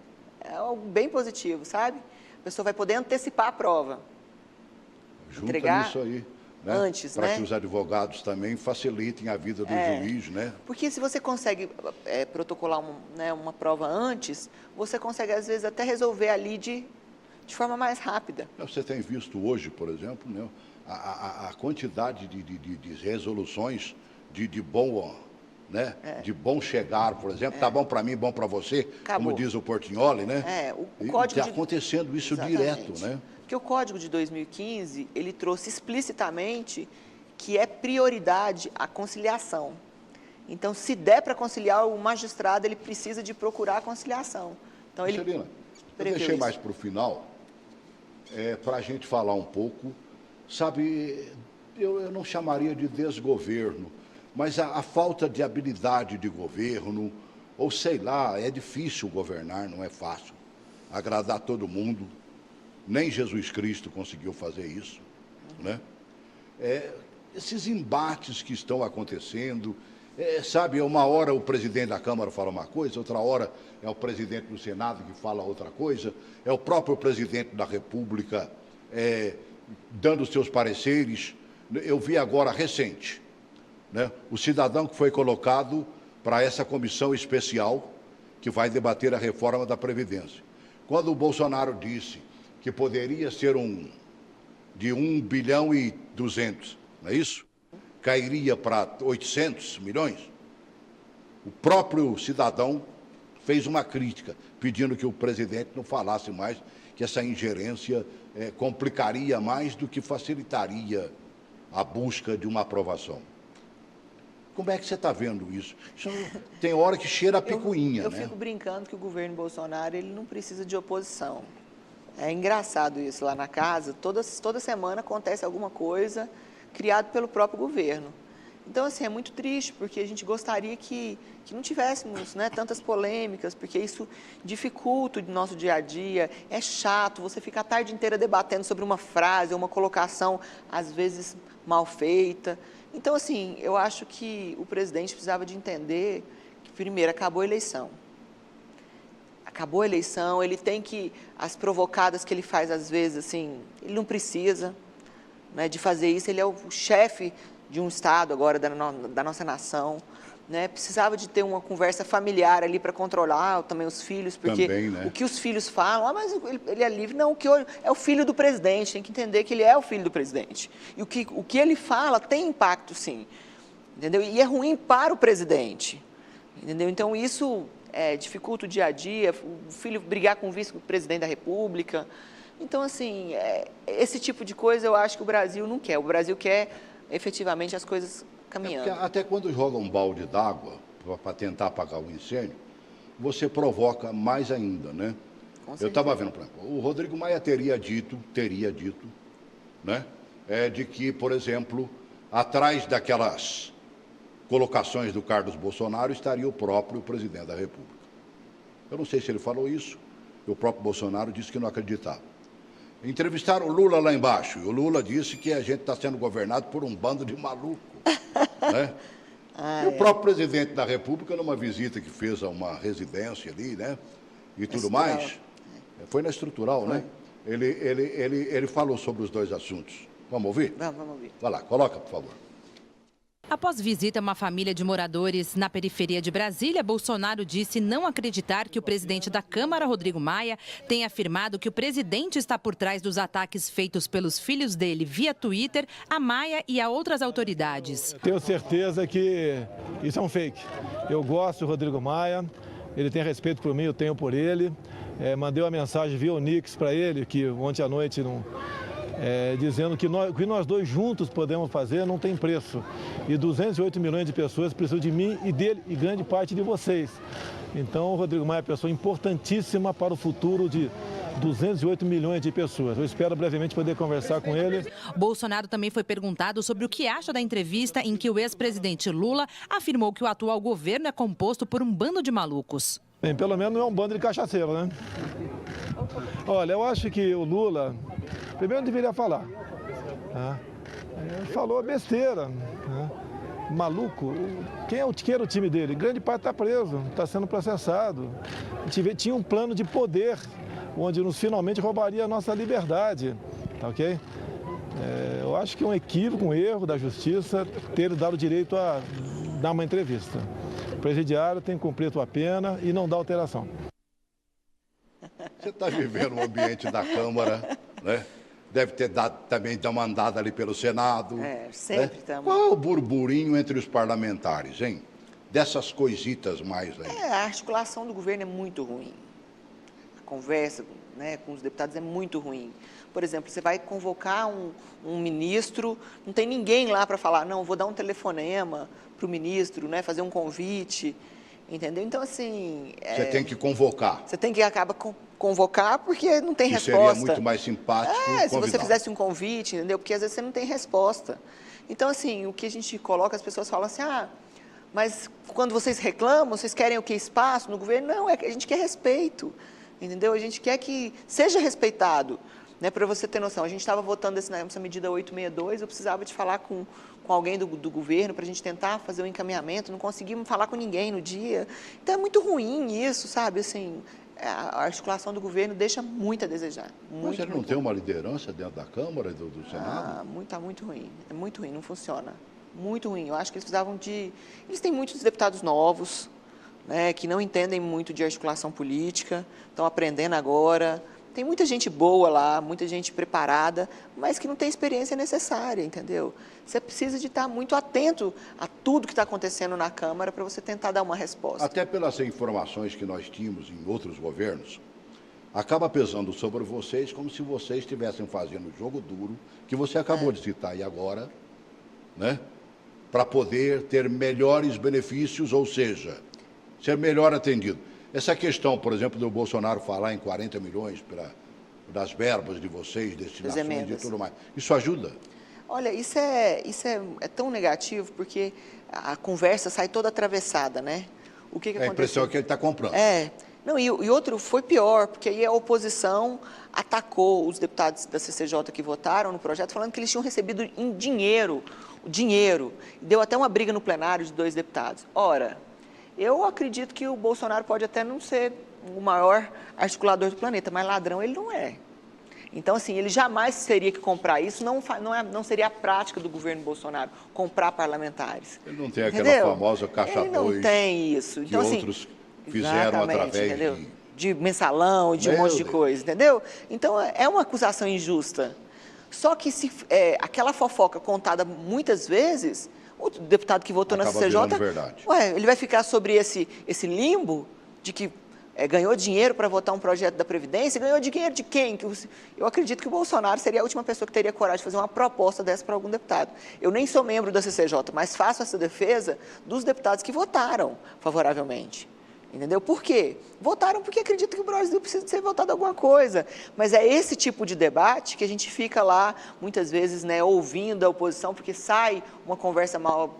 algo bem positivo, sabe? A pessoa vai poder antecipar a prova. Junta entregar nisso aí, né? Antes, para né? que os advogados também facilitem a vida do juiz, né? Porque se você consegue protocolar uma prova antes, você consegue, às vezes, até resolver ali de forma mais rápida. Você tem visto hoje, por exemplo, né, a quantidade de resoluções de bom, né, de bom chegar, por exemplo, tá bom para mim, bom para você, Acabou. como diz o Portignoli, né? O código está acontecendo isso direto, né? Porque o Código de 2015, ele trouxe explicitamente que é prioridade a conciliação. Então, se der para conciliar, o magistrado ele precisa de procurar a conciliação. Então, ele Celina, eu deixei mais para o final, para a gente falar um pouco, sabe, eu não chamaria de desgoverno, mas a falta de habilidade de governo, ou sei lá, é difícil governar, não é fácil, agradar todo mundo. Nem Jesus Cristo conseguiu fazer isso, né? Esses embates que estão acontecendo, sabe, uma hora o presidente da Câmara fala uma coisa, outra hora é o presidente do Senado que fala outra coisa, é o próprio presidente da República dando seus pareceres. Eu vi agora, recente, né, o cidadão que foi colocado para essa comissão especial que vai debater a reforma da Previdência. Quando o Bolsonaro disse que poderia ser de 1 bilhão e 200, não é isso? Cairia para 800 milhões. O próprio cidadão fez uma crítica, pedindo que o presidente não falasse mais, que essa ingerência complicaria mais do que facilitaria a busca de uma aprovação. Como é que você está vendo isso? Tem hora que cheira a picuinha, eu né? fico brincando que o governo Bolsonaro ele não precisa de oposição. É engraçado isso lá na casa, toda semana acontece alguma coisa criada pelo próprio governo. Então, assim, é muito triste, porque a gente gostaria que não tivéssemos, né, tantas polêmicas, porque isso dificulta o nosso dia a dia, é chato, você fica a tarde inteira debatendo sobre uma frase, uma colocação, às vezes, mal feita. Então, assim, eu acho que o presidente precisava de entender que, primeiro, acabou a eleição. Acabou a eleição, ele tem que... As provocadas que ele faz, às vezes, assim, ele não precisa, né, de fazer isso. Ele é o chefe de um Estado agora, da nossa nação, né? Precisava de ter uma conversa familiar ali para controlar também os filhos, porque também, né? O que os filhos falam, mas ele é livre. Não, é o filho do presidente, tem que entender que ele é o filho do presidente. E o que ele fala tem impacto, sim, entendeu? E é ruim para o presidente, entendeu? Então, isso... dificulta o dia a dia, o filho brigar com o vice-presidente da República. Então, assim, esse tipo de coisa eu acho que o Brasil não quer. O Brasil quer, efetivamente, as coisas caminhando. Até quando joga um balde d'água para tentar apagar o incêndio, você provoca mais ainda, né? Eu estava vendo, por exemplo, o Rodrigo Maia teria dito, né? De que, por exemplo, atrás daquelas colocações do Carlos Bolsonaro estaria o próprio presidente da República. Eu não sei se ele falou isso, o próprio Bolsonaro disse que não acreditava. Entrevistaram o Lula lá embaixo, e o Lula disse que a gente está sendo governado por um bando de maluco, né? E o próprio presidente da República, numa visita que fez a uma residência ali, né, e tudo mais, foi na Estrutural, né? Ele falou sobre os dois assuntos. Vamos ouvir? Vamos ouvir. Vai lá, coloca, por favor. Após visita a uma família de moradores na periferia de Brasília, Bolsonaro disse não acreditar que o presidente da Câmara, Rodrigo Maia, tenha afirmado que o presidente está por trás dos ataques feitos pelos filhos dele via Twitter a Maia e a outras autoridades. Tenho certeza que isso é um fake. Eu gosto do Rodrigo Maia, ele tem respeito por mim, eu tenho por ele. Mandei uma mensagem via Onix para ele, que ontem à noite, dizendo que o que nós dois juntos podemos fazer não tem preço. E 208 milhões de pessoas precisam de mim e dele e grande parte de vocês. Então, o Rodrigo Maia é uma pessoa importantíssima para o futuro de 208 milhões de pessoas. Eu espero brevemente poder conversar com ele. Bolsonaro também foi perguntado sobre o que acha da entrevista em que o ex-presidente Lula afirmou que o atual governo é composto por um bando de malucos. Bem, pelo menos não é um bando de cachaceiro, né? Olha, eu acho que o Lula, primeiro deveria falar. Ele falou besteira. Maluco, quem era o time dele? Grande parte está preso, está sendo processado. Tinha um plano de poder, onde nos finalmente roubaria a nossa liberdade, tá ok? Eu acho que é um equívoco, um erro da justiça ter dado o direito a dar uma entrevista. O presidiário tem que cumprir a sua pena e não dar alteração. Você está vivendo no ambiente da Câmara, né? Deve ter também uma andada ali pelo Senado. Sempre estamos. Qual é o burburinho entre os parlamentares, hein? Dessas coisitas mais aí. A articulação do governo é muito ruim. A conversa, né, com os deputados é muito ruim. Por exemplo, você vai convocar um ministro, não tem ninguém lá para falar, não, vou dar um telefonema para o ministro, né, fazer um convite, entendeu? Então, assim... Você tem que convocar. Você tem que acabar convocar porque não tem resposta. Seria muito mais simpático se você fizesse um convite, entendeu? Porque às vezes você não tem resposta. Então, assim, o que a gente coloca, as pessoas falam assim, mas quando vocês reclamam, vocês querem o que? Espaço no governo? Não, é que a gente quer respeito, entendeu? A gente quer que seja respeitado, né? Para você ter noção, a gente estava votando essa medida 862, eu precisava de falar com alguém do governo para a gente tentar fazer um encaminhamento, não conseguimos falar com ninguém no dia. Então, é muito ruim isso, sabe? Assim, a articulação do governo deixa muito a desejar. Mas ele não tem uma liderança dentro da Câmara e do Senado? Está muito ruim. É muito ruim, não funciona. Muito ruim. Eu acho que eles precisavam de... Eles têm muitos deputados novos, né, que não entendem muito de articulação política, estão aprendendo agora. Tem muita gente boa lá, muita gente preparada, mas que não tem experiência necessária, entendeu? Você precisa de estar muito atento a tudo que está acontecendo na Câmara para você tentar dar uma resposta. Até pelas informações que nós tínhamos em outros governos, acaba pesando sobre vocês como se vocês estivessem fazendo o jogo duro, que você acabou de citar aí agora, né? Para poder ter melhores benefícios, ou seja, ser melhor atendido. Essa questão, por exemplo, do Bolsonaro falar em 40 milhões das verbas de vocês, destinações e tudo mais, isso ajuda? Olha, isso é tão negativo porque a conversa sai toda atravessada, né? O que aconteceu? A impressão é que ele está comprando. Não, e outro foi pior, porque aí a oposição atacou os deputados da CCJ que votaram no projeto, falando que eles tinham recebido em dinheiro, deu até uma briga no plenário de 2 deputados. Ora, eu acredito que o Bolsonaro pode até não ser o maior articulador do planeta, mas ladrão ele não é. Então, assim, ele jamais teria que comprar isso, não seria a prática do governo Bolsonaro, comprar parlamentares. Ele não tem aquela famosa caixa 2. Ele não tem isso. Então, que outros fizeram através de mensalão, de um monte de coisa, entendeu? Então, é uma acusação injusta. Só que se aquela fofoca contada muitas vezes, o deputado que votou na CCJ, ele vai ficar sobre esse limbo de que ganhou dinheiro para votar um projeto da Previdência, ganhou dinheiro de quem? Eu acredito que o Bolsonaro seria a última pessoa que teria coragem de fazer uma proposta dessa para algum deputado. Eu nem sou membro da CCJ, mas faço essa defesa dos deputados que votaram favoravelmente. Entendeu? Por quê? Votaram porque acreditam que o Brasil precisa de ser votado alguma coisa. Mas é esse tipo de debate que a gente fica lá, muitas vezes, né, ouvindo a oposição, porque sai uma conversa mal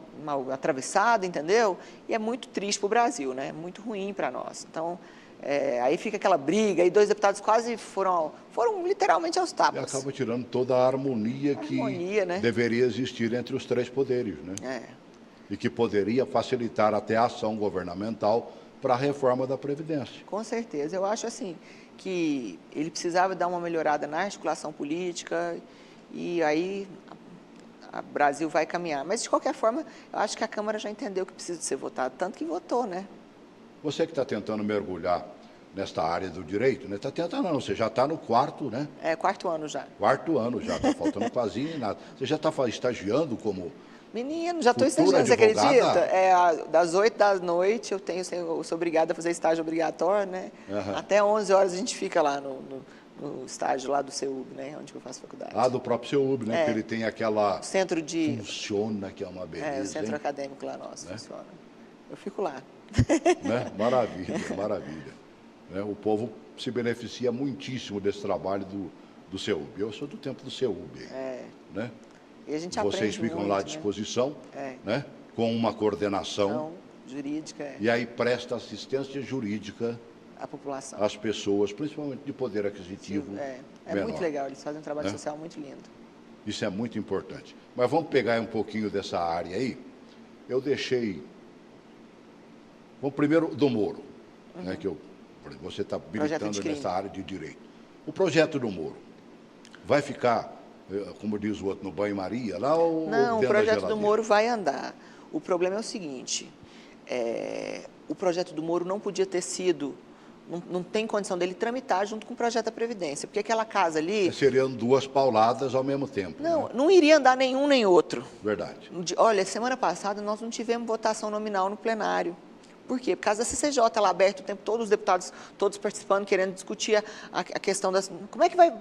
atravessada, entendeu? E é muito triste para o Brasil, né? Muito ruim para nós. Então, aí fica aquela briga, e 2 deputados quase foram literalmente aos tapas. E acaba tirando toda a harmonia que né? deveria existir entre os 3 poderes, né? E que poderia facilitar até a ação governamental para a reforma da Previdência. Com certeza. Eu acho assim que ele precisava dar uma melhorada na articulação política e aí o Brasil vai caminhar. Mas, de qualquer forma, eu acho que a Câmara já entendeu que precisa de ser votado, tanto que votou, né? Você que está tentando mergulhar nesta área do direito, né? Está tentando não, você já está no 4º, né? 4º ano já. 4º ano já, está faltando quase nada. Você já está estagiando como Menino, já estou estagiando, você acredita? Das 8 da noite eu sou obrigada a fazer estágio obrigatório, né? Até 11 horas a gente fica lá no estágio lá do CEUB, né? Onde eu faço faculdade. Do próprio CEUB, né? Porque ele tem aquela... Centro de... Funciona, que é uma beleza, o centro acadêmico lá nosso, funciona. Eu fico lá. Né? Maravilha, maravilha. Né? O povo se beneficia muitíssimo desse trabalho do CEUB. Eu sou do tempo do CEUB. Né? E a gente aprende Vocês ficam muito, lá à disposição, né? Com uma coordenação jurídica. E aí presta assistência jurídica à população, às pessoas, principalmente de poder aquisitivo menor. Muito legal, eles fazem um trabalho social muito lindo. Isso é muito importante. Mas vamos pegar um pouquinho dessa área aí. Eu deixei... Vamos primeiro do Moro, né, que você está militando nessa área de direito. O projeto do Moro vai ficar, como diz o outro, no banho-maria lá ou não, o projeto do Moro vai andar. O problema é o seguinte, o projeto do Moro não podia ter sido, não tem condição dele tramitar junto com o projeto da Previdência, porque aquela casa ali... Seriam duas pauladas ao mesmo tempo. Não, né? Não iria andar nenhum nem outro. Verdade. Olha, semana passada nós não tivemos votação nominal no plenário. Por quê? Por causa da CCJ lá aberto o tempo todo, os deputados todos participando, querendo discutir a questão das... Como é que vai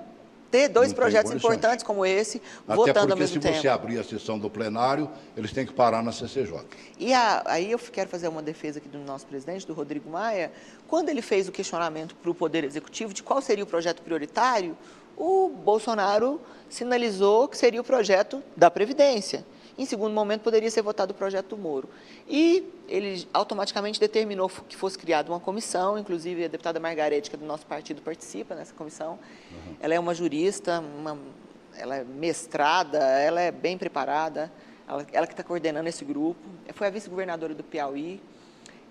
ter dois projetos importantes como esse, votando ao mesmo tempo? Até porque se você abrir a sessão do plenário, eles têm que parar na CCJ. E aí eu quero fazer uma defesa aqui do nosso presidente, do Rodrigo Maia. Quando ele fez o questionamento para o Poder Executivo de qual seria o projeto prioritário, o Bolsonaro sinalizou que seria o projeto da Previdência. Em segundo momento, poderia ser votado o projeto do Moro. E ele automaticamente determinou que fosse criada uma comissão, inclusive a deputada Margarete, que é do nosso partido, participa nessa comissão. Ela é uma jurista, ela é mestrada, ela é bem preparada, ela que está coordenando esse grupo. Foi a vice-governadora do Piauí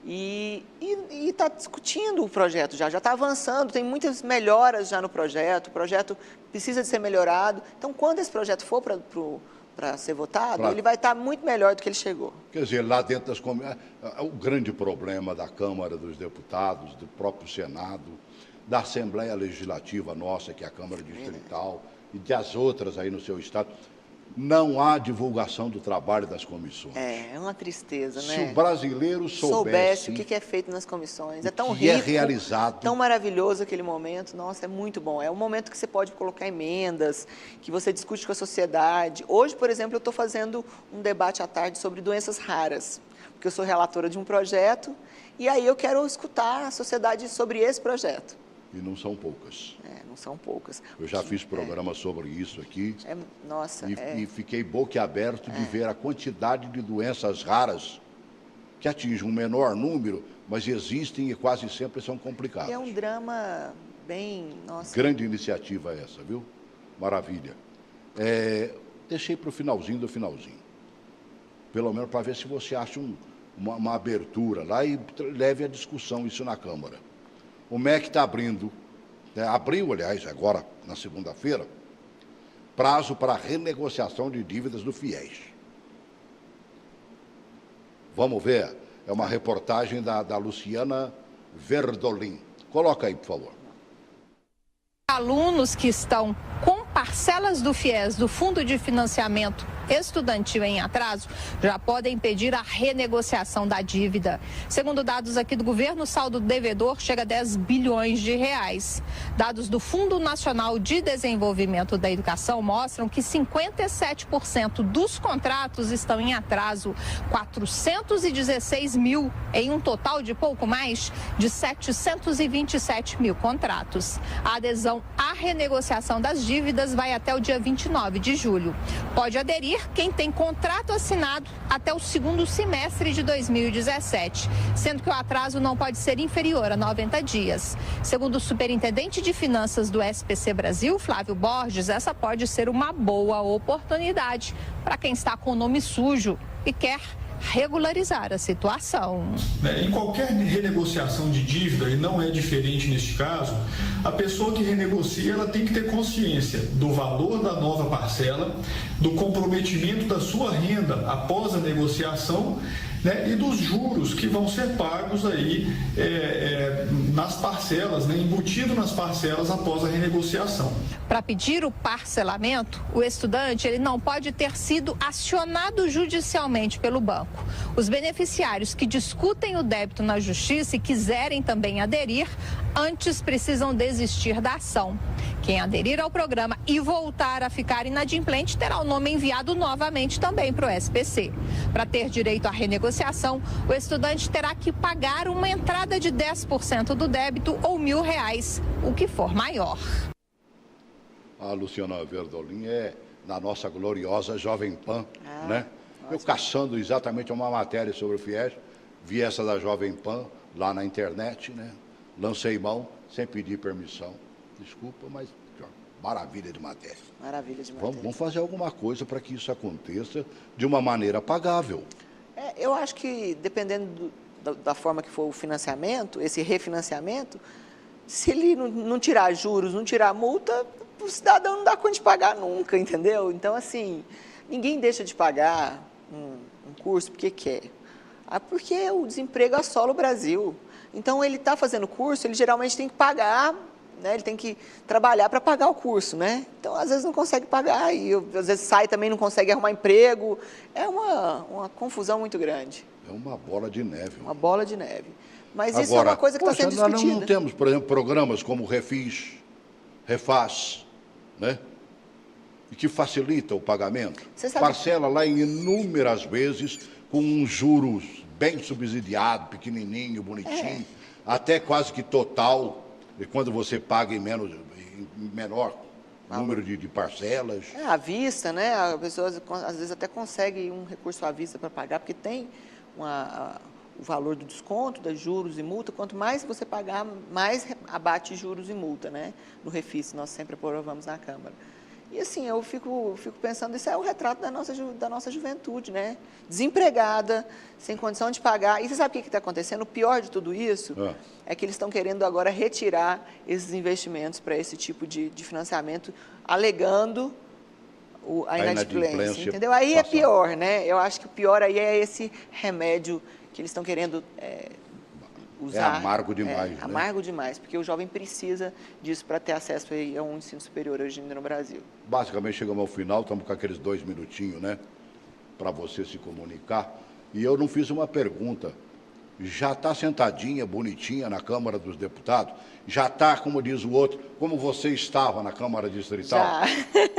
e está discutindo o projeto já está avançando, tem muitas melhoras já no projeto, o projeto precisa de ser melhorado. Então, quando esse projeto for para ser votado, ele vai estar muito melhor do que ele chegou. Quer dizer, lá dentro das comissões, o grande problema da Câmara dos Deputados, do próprio Senado, da Assembleia Legislativa nossa, que é a Câmara Distrital, e das outras aí no seu estado, não há divulgação do trabalho das comissões. É uma tristeza, né? Se o brasileiro soubesse o que é feito nas comissões, é tão rico, realizado, tão maravilhoso aquele momento, nossa, é muito bom. É um momento que você pode colocar emendas, que você discute com a sociedade. Hoje, por exemplo, eu estou fazendo um debate à tarde sobre doenças raras, porque eu sou relatora de um projeto, e aí eu quero escutar a sociedade sobre esse projeto. E não são poucas. Não são poucas. Eu já fiz programas sobre isso aqui. Nossa, e fiquei boquiaberto de ver a quantidade de doenças raras que atingem um menor número, mas existem e quase sempre são complicadas. E é um drama bem... Nossa. Grande iniciativa essa, viu? Maravilha. Deixei para o finalzinho do finalzinho. Pelo menos para ver se você acha uma abertura lá e leve a discussão isso na Câmara. O MEC está abriu, aliás, agora na segunda-feira, prazo para renegociação de dívidas do FIES. Vamos ver, é uma reportagem da Luciana Verdolin. Coloca aí, por favor. Alunos que estão com parcelas do FIES, do Fundo de Financiamento Estudantil em atraso, já podem pedir a renegociação da dívida. Segundo dados aqui do governo, o saldo do devedor chega a 10 bilhões de reais. Dados do Fundo Nacional de Desenvolvimento da Educação mostram que 57% dos contratos estão em atraso, 416 mil em um total de pouco mais de 727 mil contratos. A adesão à renegociação das dívidas vai até o dia 29 de julho. Pode aderir quem tem contrato assinado até o segundo semestre de 2017, sendo que o atraso não pode ser inferior a 90 dias. Segundo o superintendente de finanças do SPC Brasil, Flávio Borges, essa pode ser uma boa oportunidade para quem está com o nome sujo e quer regularizar a situação. Em qualquer renegociação de dívida, e não é diferente neste caso, a pessoa que renegocia ela tem que ter consciência do valor da nova parcela, do comprometimento da sua renda após a negociação né, e dos juros que vão ser pagos aí nas parcelas, né, embutido nas parcelas após a renegociação. Para pedir o parcelamento, o estudante ele não pode ter sido acionado judicialmente pelo banco. Os beneficiários que discutem o débito na justiça e quiserem também aderir, antes precisam desistir da ação. Quem aderir ao programa e voltar a ficar inadimplente terá o nome enviado novamente também para o SPC. Para ter direito à renegociação, o estudante terá que pagar uma entrada de 10% do débito ou R$1.000, o que for maior. A Luciana Verdolim é na nossa gloriosa Jovem Pan, né? Eu caçando exatamente uma matéria sobre o FIES, vi essa da Jovem Pan lá na internet, né? Lancei mão sem pedir permissão. Desculpa, mas maravilha de matéria. Maravilha de matéria. Vamos fazer alguma coisa para que isso aconteça de uma maneira pagável. Eu acho que, dependendo da forma que for o financiamento, esse refinanciamento, se ele não tirar juros, não tirar multa, o cidadão não dá conta de pagar nunca, entendeu? Então, assim, ninguém deixa de pagar um curso porque quer. Porque o desemprego assola o Brasil. Então, ele está fazendo curso, ele geralmente tem que pagar, né? Ele tem que trabalhar para pagar o curso, né? Então, às vezes não consegue pagar e às vezes sai também, não consegue arrumar emprego. É uma confusão muito grande. É uma bola de neve. Uma bola de neve. Mas isso é uma coisa que está sendo discutida. Nós não temos, por exemplo, programas como Refis, Refaz, né? E que facilita o pagamento. Parcela lá em inúmeras vezes com uns juros bem subsidiado, pequenininho, bonitinho, até quase que total, e quando você paga em menor número de parcelas. À vista, né? A pessoa às vezes até consegue um recurso à vista para pagar, porque tem o valor do desconto, das juros e multa. Quanto mais você pagar, mais abate juros e multa, né? No Refis, nós sempre aprovamos na Câmara. E assim, eu fico pensando, isso é o retrato da nossa juventude, né? Desempregada, sem condição de pagar. E você sabe o que está acontecendo? O pior de tudo isso é que eles estão querendo agora retirar esses investimentos para esse tipo de financiamento, alegando a inadimplência, entendeu? Aí é pior, né? Eu acho que o pior aí é esse remédio que eles estão querendo usar. É amargo demais, né? Amargo demais, porque o jovem precisa disso para ter acesso aí a um ensino superior hoje ainda no Brasil. Basicamente, chegamos ao final, estamos com aqueles 2 minutinhos, né? Para você se comunicar. E eu não fiz uma pergunta. Já está sentadinha, bonitinha na Câmara dos Deputados? Já está, como diz o outro, como você estava na Câmara Distrital? Já.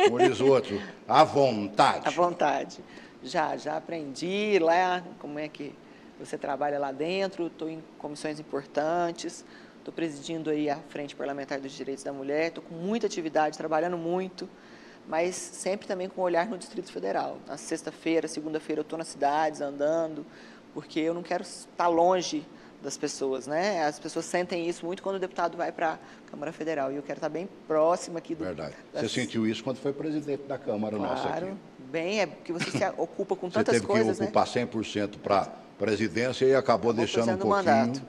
Como diz o outro, à vontade. À vontade. Já aprendi lá como é que você trabalha lá dentro, estou em comissões importantes, estou presidindo aí a Frente Parlamentar dos Direitos da Mulher, estou com muita atividade, trabalhando muito, mas sempre também com olhar no Distrito Federal. Na sexta-feira, segunda-feira eu estou nas cidades, andando, porque eu não quero estar longe das pessoas, né? As pessoas sentem isso muito quando o deputado vai para a Câmara Federal, e eu quero estar bem próxima aqui do... Verdade. Você sentiu isso quando foi presidente da Câmara nossa aqui. Claro, bem, é porque você se ocupa com tantas coisas, né? Você teve que ocupar 100% para presidência e acabou deixando um pouquinho. Mandato,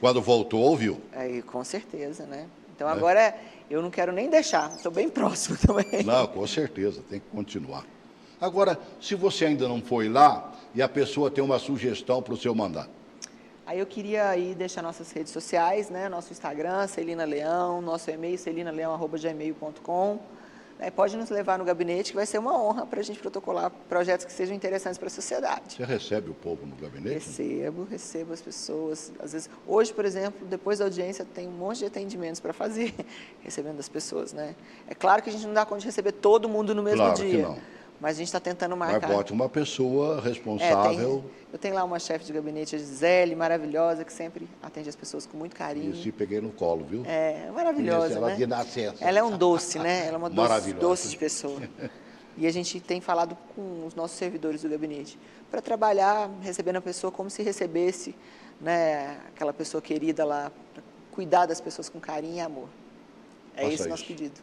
Quando voltou, ouviu? Com certeza, né? Então agora eu não quero nem deixar, estou bem próximo também. Não, com certeza, tem que continuar. Agora, se você ainda não foi lá e a pessoa tem uma sugestão para o seu mandato? Aí eu queria aí deixar nossas redes sociais, né? Nosso Instagram, Celina Leão, nosso e-mail, celinaleão@gmail.com. Pode nos levar no gabinete, que vai ser uma honra para a gente protocolar projetos que sejam interessantes para a sociedade. Você recebe o povo no gabinete? Recebo as pessoas. Às vezes, hoje, por exemplo, depois da audiência, tem um monte de atendimentos para fazer, recebendo as pessoas, né? É claro que a gente não dá conta de receber todo mundo no mesmo dia. Claro que não. Mas a gente está tentando marcar. Mas bote uma pessoa responsável. Eu tenho lá uma chefe de gabinete, a Gisele, maravilhosa, que sempre atende as pessoas com muito carinho. Isso, peguei no colo, viu? Maravilhosa, ela né? de nascença. Ela é um doce, né? Ela é uma doce de pessoa. E a gente tem falado com os nossos servidores do gabinete para trabalhar recebendo a pessoa como se recebesse, né, aquela pessoa querida lá, para cuidar das pessoas com carinho e amor. Esse o nosso pedido.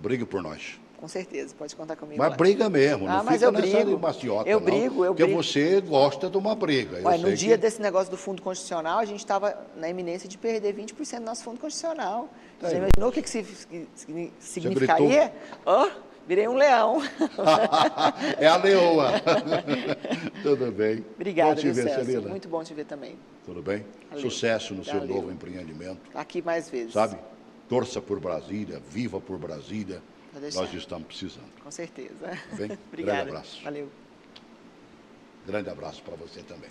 Brigue por nós. Com certeza, pode contar comigo. Mas briga mesmo, não mas fica nessa maciota, eu brigo. Porque você gosta de uma briga. No dia desse negócio do Fundo Constitucional, a gente estava na iminência de perder 20% do nosso Fundo Constitucional. Você imaginou o que significaria? Virei um leão. É a leoa. Tudo bem. Obrigada, bom te ver, Celso. Celina. Muito bom te ver também. Tudo bem? Valeu. Sucesso no seu Valeu. novo empreendimento. Aqui mais vezes. Sabe? Torça por Brasília, viva por Brasília. Nós estamos precisando. Com certeza. Bem? Obrigada. Grande abraço. Valeu. Grande abraço para você também.